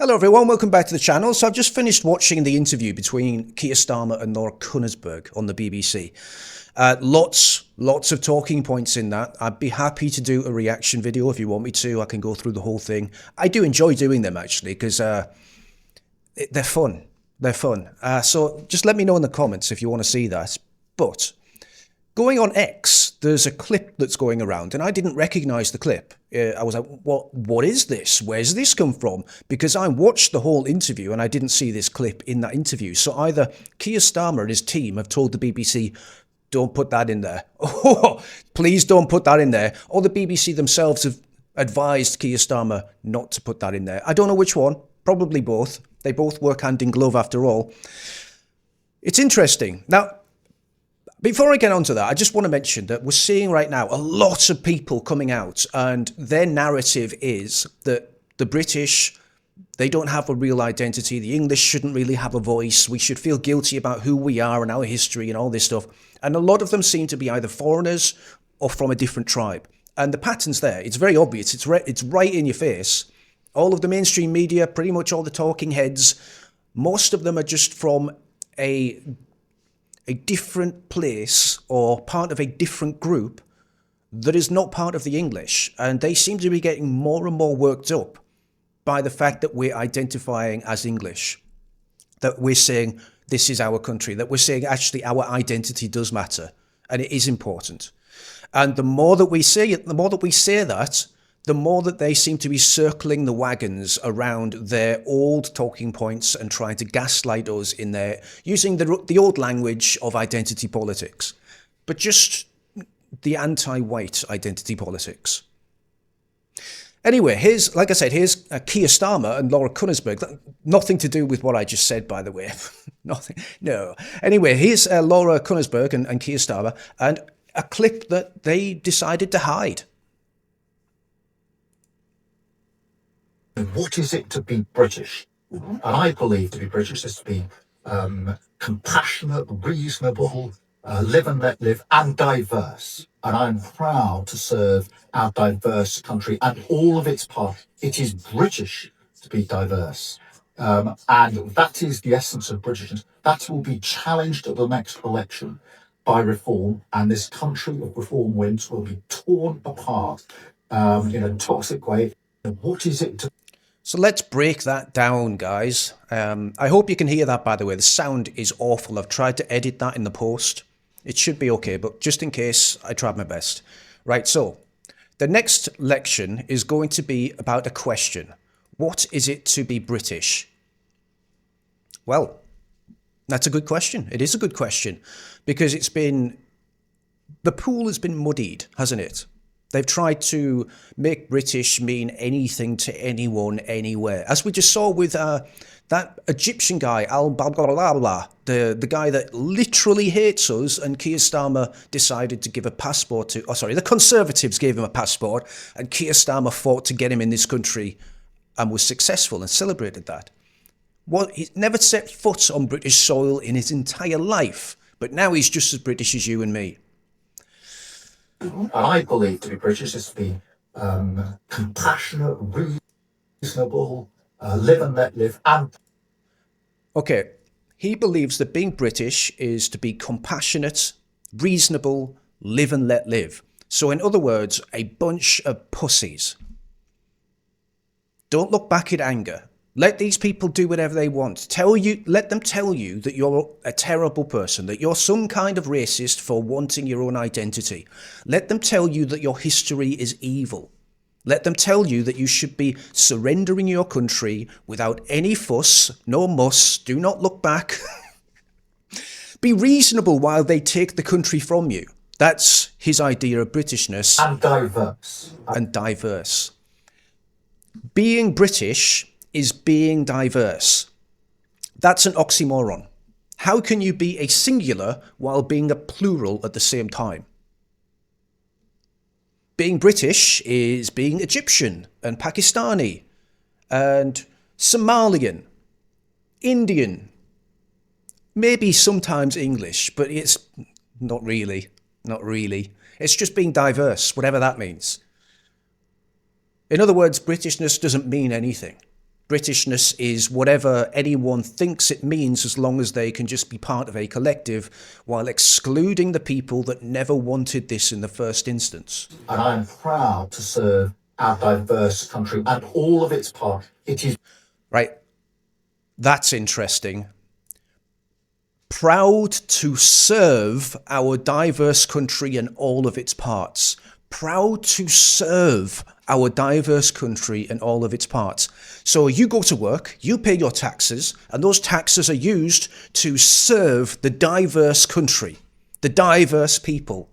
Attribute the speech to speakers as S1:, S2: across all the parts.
S1: Hello everyone, welcome back to the channel. So I've just finished watching the interview between Keir Starmer and Laura Kuenssberg on the BBC. Lots of talking points in that. I'd be happy to do a reaction video if you want me to. I can go through the whole thing. I do enjoy doing them actually because they're fun. They're fun. So just let me know in the comments if you want to see that. But going on X, there's a clip that's going around, and I didn't recognize the clip. I was like, what is this? Where's this come from? Because I watched the whole interview and I didn't see this clip in that interview. So either Keir Starmer and his team have told the BBC, don't put that in there. Oh, please don't put that in there. Or the BBC themselves have advised Keir Starmer not to put that in there. I don't know which one. Probably both. They both work hand in glove after all. It's interesting. Now, before I get onto that, I just want to mention that we're seeing right now a lot of people coming out, and their narrative is that the British, they don't have a real identity. The English shouldn't really have a voice. We should feel guilty about who we are and our history and all this stuff. And a lot of them seem to be either foreigners or from a different tribe. And the pattern's there. It's very obvious. It's right in your face. All of the mainstream media, pretty much all the talking heads, most of them are just from a different place or part of a different group that is not part of the English. And they seem to be getting more and more worked up by the fact that we're identifying as English, that we're saying this is our country, that we're saying actually our identity does matter and it is important. And the more that we say it, the more that we say that, the more that they seem to be circling the wagons around their old talking points and trying to gaslight us in their using the old language of identity politics, but just the anti-white identity politics. Anyway, here's, like I said, here's Keir Starmer and Laura Kuenssberg. Nothing to do with what I just said, by the way. Nothing. No. Anyway, here's Laura Kuenssberg and Keir Starmer, and a clip that they decided to hide.
S2: What is it to be British? And I believe to be British is to be compassionate, reasonable, live and let live, and diverse. And I'm proud to serve our diverse country and all of its parts. It is British to be diverse. And that is the essence of Britishness. That will be challenged at the next election by reform. And this country, if reform wins, will be torn apart in a toxic way. What is it to...
S1: So let's break that down, guys. I hope you can hear that, by the way. The sound is awful. I've tried to edit that in the post. It should be okay, but just in case, I tried my best. Right, so the next lection is going to be about a question. What is it to be British? Well, that's a good question. It is a good question because the pool has been muddied, hasn't it? They've tried to make British mean anything to anyone, anywhere. As we just saw with that Egyptian guy, the guy that literally hates us, and Keir Starmer decided to give a passport to... Oh, sorry, the Conservatives gave him a passport, and Keir Starmer fought to get him in this country and was successful and celebrated that. Well, he's never set foot on British soil in his entire life, but now he's just as British as you and me.
S2: And I believe to be British is to be compassionate, reasonable, live and let live, and...
S1: Okay, he believes that being British is to be compassionate, reasonable, live and let live. So in other words, a bunch of pussies. Don't look back in anger. Let these people do whatever they want. Let them tell you that you're a terrible person, that you're some kind of racist for wanting your own identity. Let them tell you that your history is evil. Let them tell you that you should be surrendering your country without any fuss, no muss, do not look back. Be reasonable while they take the country from you. That's his idea of Britishness.
S2: And diverse.
S1: And diverse. Being British is being diverse. That's an oxymoron. How can you be a singular while being a plural at the same time? Being British is being Egyptian and Pakistani and Somalian, Indian, maybe sometimes English, but it's not really. It's just being diverse, whatever that means. In other words, Britishness doesn't mean anything. Britishness is whatever anyone thinks it means as long as they can just be part of a collective, while excluding the people that never wanted this in the first instance.
S2: And I'm proud to serve our diverse country and all of its parts. It is
S1: Right? That's interesting. Proud to serve our diverse country and all of its parts. Proud to serve our diverse country and all of its parts. So you go to work, you pay your taxes, and those taxes are used to serve the diverse country, the diverse people,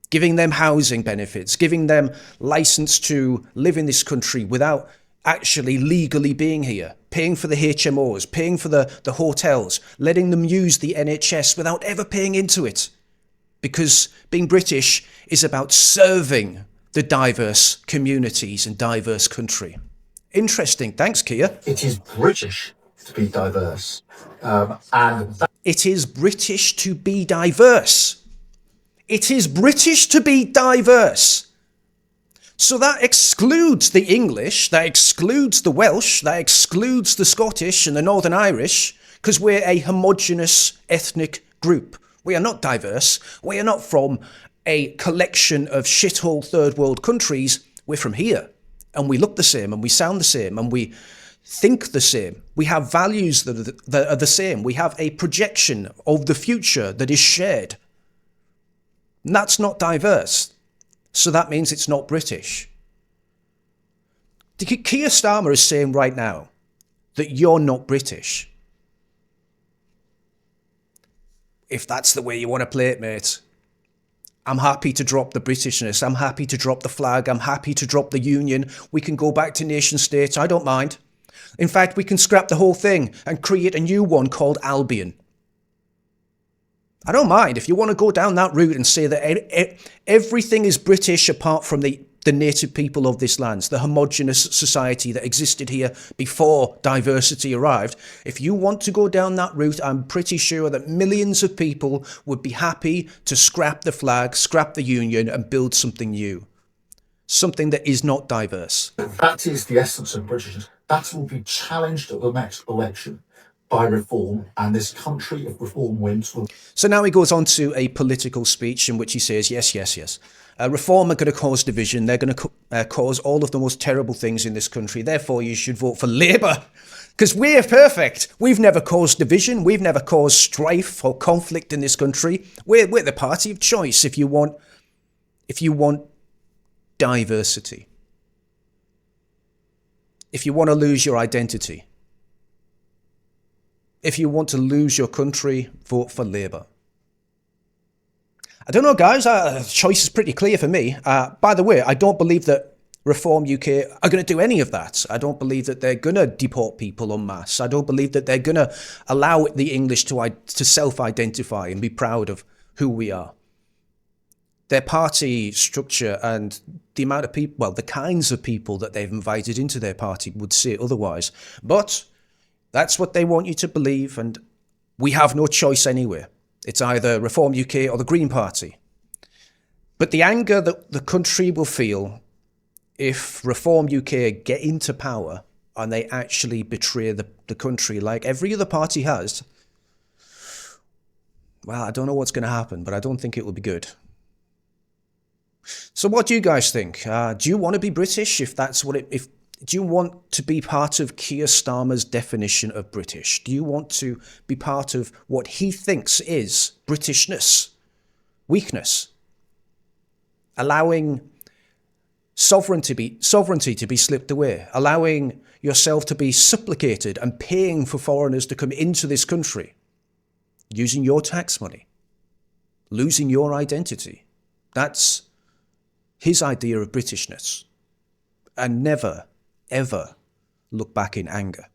S1: giving them housing benefits, giving them license to live in this country without actually legally being here, paying for the HMOs, paying for the hotels, letting them use the NHS without ever paying into it. Because being British is about serving the diverse communities and diverse country. Interesting. Thanks, Keir.
S2: it is British to be diverse.
S1: It is British to be diverse. It is British to be diverse. So that excludes the English, that excludes the Welsh, that excludes the Scottish and the Northern Irish, because we're a homogenous ethnic group. We are not diverse. We are not from a collection of shithole third world countries. We're from here. And we look the same, and we sound the same, and we think the same. We have values that are the same. We have a projection of the future that is shared. And that's not diverse. So that means it's not British. Keir Starmer is saying right now that you're not British. If that's the way you want to play it, mate, I'm happy to drop the Britishness. I'm happy to drop the flag. I'm happy to drop the union. We can go back to nation states. I don't mind. In fact, we can scrap the whole thing and create a new one called Albion. I don't mind if you want to go down that route and say that everything is British apart from the native people of this land, the homogenous society that existed here before diversity arrived. If you want to go down that route, I'm pretty sure that millions of people would be happy to scrap the flag, scrap the union, and build something new. Something that is not diverse.
S2: That is the essence of Britishness. That will be challenged at the next election by reform, and this country, if reform wins, will...
S1: So now he goes on to a political speech in which he says, yes. Reform are going to cause division. They're going to cause all of the most terrible things in this country. Therefore, you should vote for Labour, because we're perfect. We've never caused division. We've never caused strife or conflict in this country. We're the party of choice if you want diversity. If you want to lose your identity. If you want to lose your country, vote for Labour. I don't know, guys. The choice is pretty clear for me. By the way, I don't believe that Reform UK are going to do any of that. I don't believe that they're going to deport people en masse. I don't believe that they're going to allow the English to self-identify and be proud of who we are. Their party structure and the amount of people, well, the kinds of people that they've invited into their party would say otherwise. But that's what they want you to believe, and we have no choice anyway. It's either Reform UK or the Green Party. But the anger that the country will feel if Reform UK get into power and they actually betray the country like every other party has, well, I don't know what's going to happen, but I don't think it will be good. So what do you guys think? Do you want to be British if that's what it... Do you want to be part of Keir Starmer's definition of British? Do you want to be part of what he thinks is Britishness, weakness, allowing sovereignty to be slipped away, allowing yourself to be supplicated and paying for foreigners to come into this country, using your tax money, losing your identity? That's his idea of Britishness. And never, ever look back in anger.